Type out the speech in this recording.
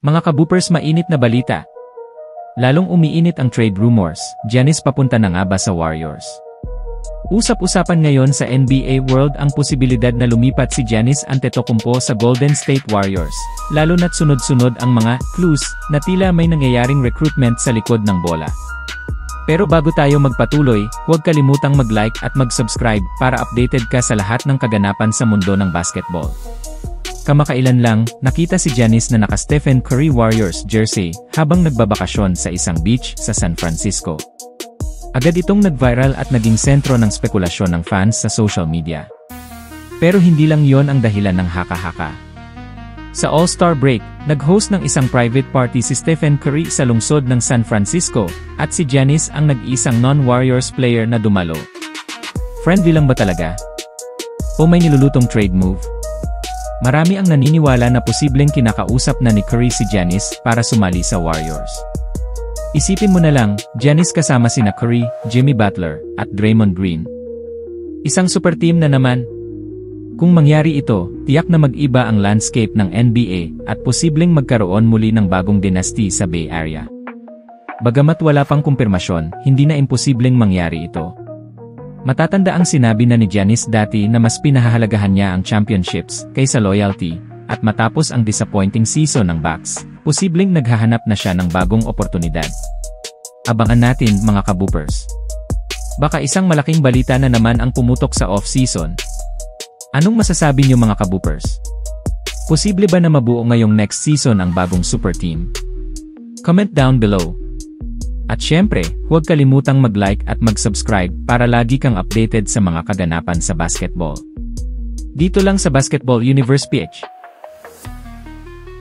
Mga kaboopers, mainit na balita. Lalong umiinit ang trade rumors, Giannis papunta na nga ba sa Warriors? Usap-usapan ngayon sa NBA World ang posibilidad na lumipat si Giannis Antetokounmpo sa Golden State Warriors, lalo na't sunod-sunod ang mga clues na tila may nangyayaring recruitment sa likod ng bola. Pero bago tayo magpatuloy, huwag kalimutang mag-like at mag-subscribe para updated ka sa lahat ng kaganapan sa mundo ng basketball. Kamakailan lang, nakita si Giannis na naka-Stephen Curry Warriors jersey habang nagbabakasyon sa isang beach sa San Francisco. Agad itong nag-viral at naging sentro ng spekulasyon ng fans sa social media. Pero hindi lang yon ang dahilan ng haka-haka. Sa All-Star break, nag-host ng isang private party si Stephen Curry sa lungsod ng San Francisco, at si Giannis ang nag-iisang non-Warriors player na dumalo. Friendly lang ba talaga? O may nilulutong trade move? Marami ang naniniwala na posibleng kinakausap na ni Curry si Giannis para sumali sa Warriors. Isipin mo na lang, Giannis kasama sina Curry, Jimmy Butler, at Draymond Green. Isang super team na naman. Kung mangyari ito, tiyak na mag-iba ang landscape ng NBA at posibleng magkaroon muli ng bagong dynasty sa Bay Area. Bagamat wala pang kumpirmasyon, hindi na imposibleng mangyari ito. Matatanda ang sinabi na ni Giannis dati na mas pinahahalagahan niya ang championships kaysa loyalty, at matapos ang disappointing season ng Bucks, posibleng naghahanap na siya ng bagong oportunidad. Abangan natin mga kaboopers. Baka isang malaking balita na naman ang pumutok sa off-season. Anong masasabi niyo mga kaboopers? Posible ba na mabuo ngayong next season ang bagong super team? Comment down below. At syempre, huwag kalimutang mag-like at mag-subscribe para lagi kang updated sa mga kaganapan sa basketball. Dito lang sa Basketball Universe PH.